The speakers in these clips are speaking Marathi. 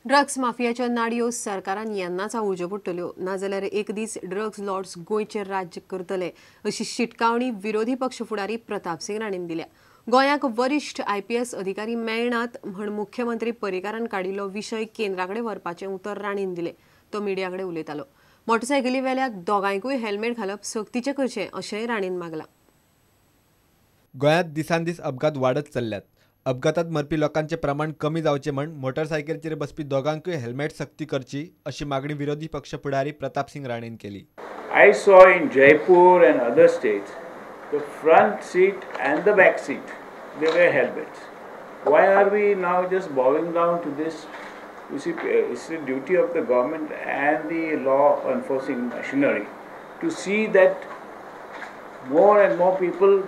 ड्रग्स माफियाच्या नाडयो सरकारान येन्नाच आवळच्यो पडटल्यो, नाजाल्यार एक दीस ड्रग्स लॉर्ड्स गोंयचेर राज्य करतले अशी शिटकावणी विरोधी पक्ष फुडारी प्रताप सिंग राणेन दिल्या। गोंयाक वरिष्ठ IPS अधिकारी मेळनात म्हण मुख्यमंत्री पर्रीकारान काडिल्लो विशय केंद्राकडे व्हरपाचें उतर राणेन दिलें। तो मिडियाकडे उलयतालो। मोटरसायकली वेल्या दोगांयकूय हेल्मेट घालप सक्तीचें करचें अशेंय राणेन मागलां। गोंयांत दिसान दीस अपघात वाडत चल्ल्यात। अपघातात मरपी लोकांचे प्रमाण कमी जावचे म्हण मोटरसायकलीचेर बसपी दोगांकूय हेल्मेट सक्ती करची अशी मागणी विरोधी पक्ष फुडारी प्रताप सिंग राणेन केली। I saw in Jaipur and other states the front seat and the back seat they wear helmets. Why are we now just bowing down to this? You see, it's the duty of the government and the law enforcing machinery to see that more and more people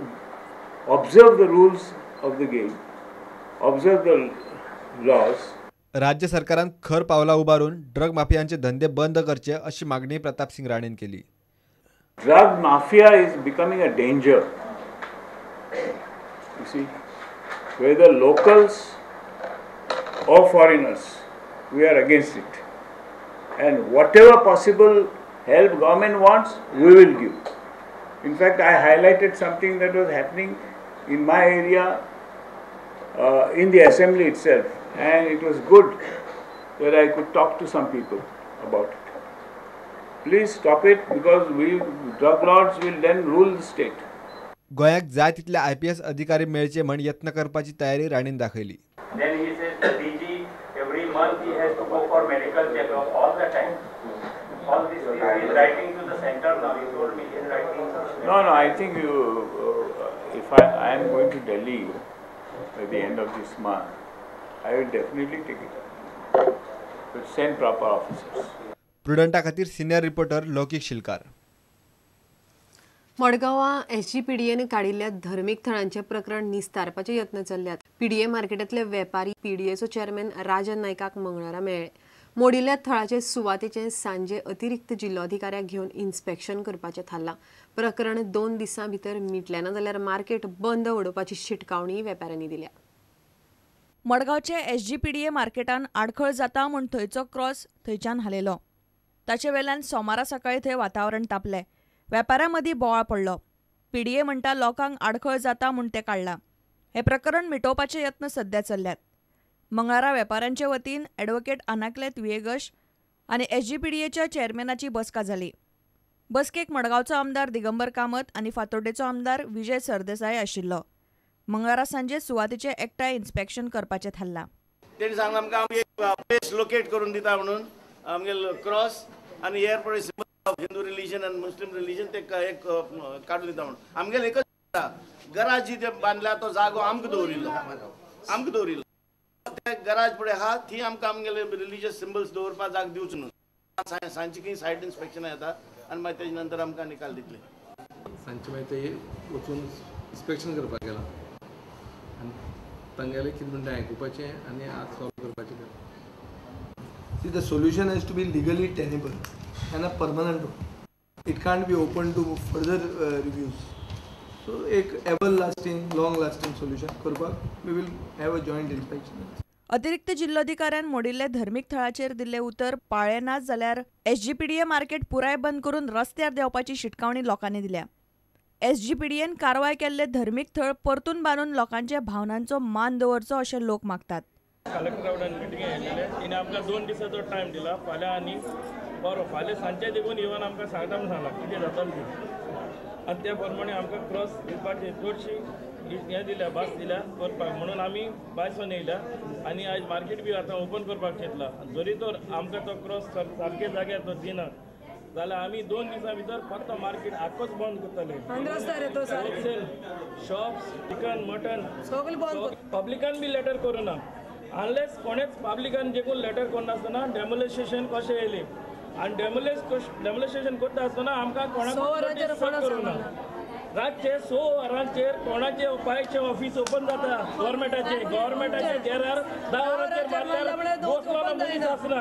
observe the rules of the game, observe the laws. राज्य सरकारान खर पावला उबारून ड्रग माफियांचे धंदे बंद करचे अशी मागणी प्रताप सिंग राणेन केली। Drug mafia is becoming a danger. You see, whether locals or foreigners, we are against it. And whatever possible help government wants, we will give. In fact, I highlighted something that was happening in my area, in the assembly itself, and it was good that I could talk to some people about it. Please stop it, because drug lords will then rule the state. गोंयाक जाय तितले IPS अधिकारी मेळचे म्हण यत्न करपाची तयारी राणेन दाखयली। Then he says the DG every month he has to go for medical checkup all the time. All this he is writing to the center now. He told me he is writing. No, I think if I am going to Delhi at the end of this month, I will definitely take it up. But send proper officers. प्रुडंटा खातीर सिनियर रिपोर्टर लौकिक शिलकार। मडगांवां SGPDAन काडिल्ल्या धर्मीक थळांचे प्रकरण निस्तारपाचे यत्न चल्ल्यात। PDA मार्केटांतले वेपारी PDAचो चेअरमॅन राजन नायकाक मंगळारा मेळ्ळे। मोडिल्ल्या थळाचे सुवातेचें सांजे अतिरिक्त जिल्लोधिकाऱ्याक घेवन इन्स्पेक्शन करपाचें थारलां। प्रकरण 2 दिसां भितर मिटलें ना जाल्यार मार्केट बंद उडोवपाची शिटकावणी वेपाऱ्यांनी दिल्या। मडगांवचे SGPDA मार्केटान आडखळ जाता म्हूण थंयचो क्रॉस थंयच्यान हालयलो। ताचे वेल्यान सोमारा सकाळी थंय वातावरण तापलें। वेपाऱ्यां मदीं बोवाळ पडलो। PDA म्हणटा लोकांक आडखळ जाता म्हूण तें काडलां। हें प्रकरण मिटोवपाचे यत्न सध्या चल्ल्यात। मंगळारा वेपाऱ्यांचे वतीन ॲडव्होकेट अनाकलेत विएगश आनी SGPDAच्या चेअरमॅनाची बसका जाली। बसकेक मडगांवचो आमदार दिगंबर कामत आनी फातोड्डेचो आमदार विजय सरदेसाय आशिल्लो। मंगळारा सांजे सुवातेचें एकठांय इन्स्पेक्शन करपाचें थारलां। तेणी सांगलें आमकां आमी एक प्लेस लोकेट करून दिता म्हणून आमगे क्रॉस आनी हेर पळय सिंबल ऑफ हिंदू रिलीजन आनी मुस्लिम रिलीजन ते एक काडून दिता म्हणून आमगेले एकच गराज जी ते बांदला तो जागो आमकां दवरिल्लो ते गराज पळय आहा थी आमकां आमगेले रिलीजियस सिंबल्स दवरपाक जाग दिवच न्हू। सांजची खंय सायड इन्स्पेक्शनां येता आनी मागीर तेजे नंतर आमकां निकाल दितले। सांजचे मागीर ते वचून इन्स्पेक्शन करपाक गेला आनी तांगेलें कितें म्हणटा आयकुपाचें आनी आज सॉल्व करपाचें। See, the solution has to be legally tenable and a permanent one. It can't be open to further reviews. So, एक everlasting, long-lasting solution करपाक we will have a joint inspection. अतिरिक्त जिल्लोधिकाऱ्यान मोडिल्ले धर्मीक थळाचेर दिल्ले उतर पाळ्ळे नात जाल्यार SGPDA मार्केट पुराय बंद करून रस्त्यार देवपाची शिटकावणी लोकांनी दिल्या। SGPDAन कारवाय केल्ले धर्मीक थळ परतून बांदून लोकांच्या भावनांचो मान दवरचो अशें लोक मागतात। कलेक्टर वांगडा मिटींग घेतलेले तिने आमकां 2 दिसाचो टायम दिला। फाल्यां आनी बरो फाल्यां सांजचे देखून येवन आमकां सांगता म्हूण सांगलां कितें जातालें तें आनी त्या प्रमाणे आमकां क्रॉस दिवपाची चडशी हें दिल्या भास दिल्या करपाक म्हणून आमी भायसून येयल्या आनी आयज मार्केट बी आतां ओपन करपाक चिंतला। जरी तर आमकां तो क्रॉस सारके जाग्यार तो दिना जाल्यार आमी 2 दिसां भितर फक्त मार्केट आख्खोच बंद करतले। शॉप्स चिकन मटन पब्लिकान बी लेटर करूना अनलेस कोणेच पब्लिकान देखून लेटर करनासतना डेमोलिशेशन कशें येयलें आनी डेमोलिशेशन करता आसतना आमकां कोणाक करूना। रातचे 6 वरांचेर कोणाचे उपायुक्त ऑफिस ओपन जाता गव्हर्मेंटाचे गेरार 10 वरांचेर बांदल्यार बसलो मनीस आसना।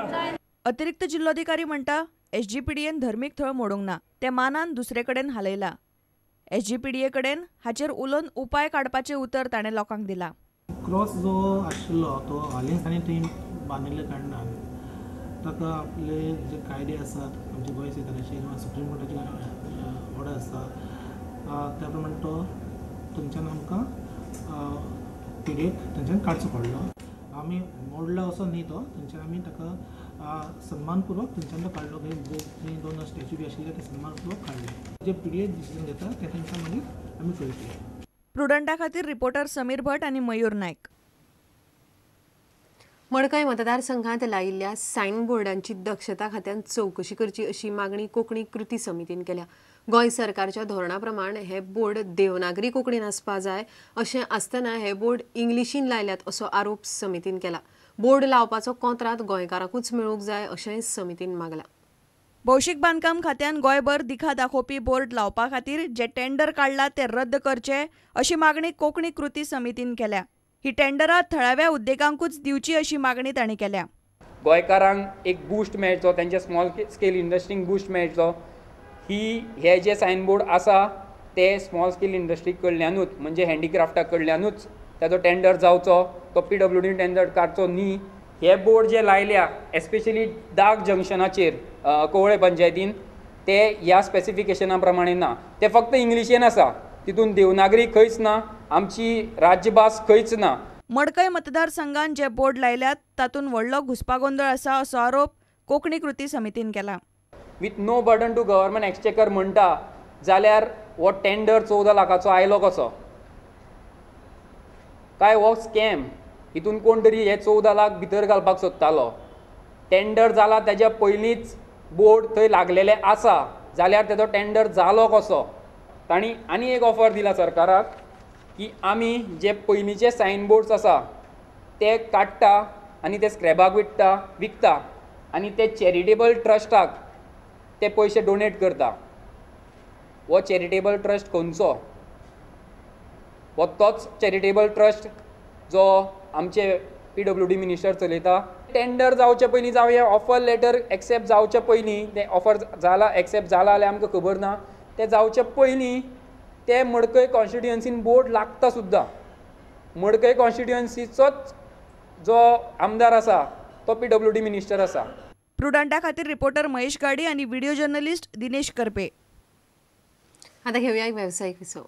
अतिरिक्त जिल्लोधिकारी म्हणटा SGPDAन धर्मीक थळ मोडूंक ना, ते मानान दुसरे कडेन हालयला। SGPDA कडेन हाचेर उलोवन उपाय काडपाचें उतर ताणें लोकांक दिलां। क्रॉस जो आशिल्लो तो हालींच आनी थंय बांदिल्ले कारणान ताका आपले जे कायदे आसात आमचे गोंय सरकाराचे किंवा सुप्रीम कोर्टाची ऑर्डर आसता त्या प्रमाणे तो थंयच्यान आमकां पिडेक थंयच्यान काडचो पडलो. आमी मोडलो असो न्ही तो, थंयच्यान आमी ताका सन्मानपूर्वक थंयच्यान तो काडलो. थंय 2 स्टॅच्यू बी आशिल्ले ते सन्मानपूर्वक काडले. जे पिडेक डिसिजन घेता ते तांकां मागीर आमी पळयतले. प्रुडंटा खातीर रिपोर्टर समीर भट आनी मयूर नायक. मडकय मतदारसंघात लायिल्ल्या सायन बोर्डांची दक्षता खात्यान चौकशी करची अशी मागणी कोंकणी कृती समितीन केल्या. गोंय सरकारच्या धोरणा प्रमाण हे बोर्ड देवनागरी कोंकणीन आसपा जाय अशें आसतना हे बोर्ड इंग्लिशीन लायल्यात असो आरोप समितीन केला. बोर्ड लावपाचो कोंत्रात गोंयकारांकूच मेळूंक जाय अशेंय समितीन मागला. भौशीक बांदकाम खात्यान गोंयभर दिखा दाखोवपी बोर्ड लावपा खातीर जे टेंडर काडला ते रद्द करचे अशी मागणी कोंकणी कृती समितीन केल्या. ही टेंडरां थळाव्या उद्देगांकूच दिवची अशी मागणी तांणी केल्या. गोंयकारांक एक बूस्ट मेळचो, तांचे स्मॉल स्केल इंडस्ट्रीक बूस्ट मेळचो. हे जे सायन बोर्ड आसा ते स्मॉल स्केल इंडस्ट्री कडल्यानूच म्हणजे हँडीक्राफ्टा कडल्यानूच ताजो टेंडर जावचो. तो PWD टेंडर काडचो न्ही. हे बोर्ड जे लायल्या एस्पेशली दाग जंक्शनाचेर कोवळे पंचायतीन ते ह्या स्पेसिफिकेशना प्रमाणे ना. ते फक्त इंग्लिशीन आसा, तितून देवनागरी खंयच ना, आमची राज्यभास खंयच ना. मडकय मतदारसंघान जे बोर्ड लायल्यात तातूंत व्हडलो घुसपागोंदळ आसा असो आरोप कोंकणी कृती समितीन केला. With no burden to government exchequer म्हणटा जाल्यार हो टेंडर 14 लाखाचो आयलो कसो? काय हो स्कॅम? हितून कोण तरी हे 14 लाख भितर घालपाक सोदतालो. टेंडर जाला तेज्या पयलींच बोर्ड थंय लागलेले आसा जाल्यार तेजो टेंडर जालो कसो? तांणी आनी एक ऑफर दिला सरकाराक की आमी जे पयलींचे सायन बोर्ड्स आसा ते काडटा आनी ते स्क्रॅबाक विकता आनी ते चॅरिटेबल ट्रस्टाक ते पयशे डोनेट करता. हो चॅरिटेबल ट्रस्ट खंयचो? हो तोच चॅरिटेबल ट्रस्ट जो आमचे PWD मिनिस्टर चलयता. टेंडर जावचे पयलीं जावं हे ऑफर लेटर एक्सेप्ट जावचे पयलीं, ते ऑफर जाला एक्सेप्ट जाला जाल्यार आमकां खबर ना, ते जावचे पयलीं ते मडकय कॉन्स्टिट्युएन्सीन बोर्ड लागता सुद्दां. मडकय कॉन्स्टिट्युएन्सीचोच जो आमदार आसा तो PWD मिनिस्टर आसा. प्रुडंटा खातीर रिपोर्टर महेश गाडी आनी व्हिडिओ जर्नलिस्ट दिनेश करपे. आता घेऊया एक व्यावसायिक विसव.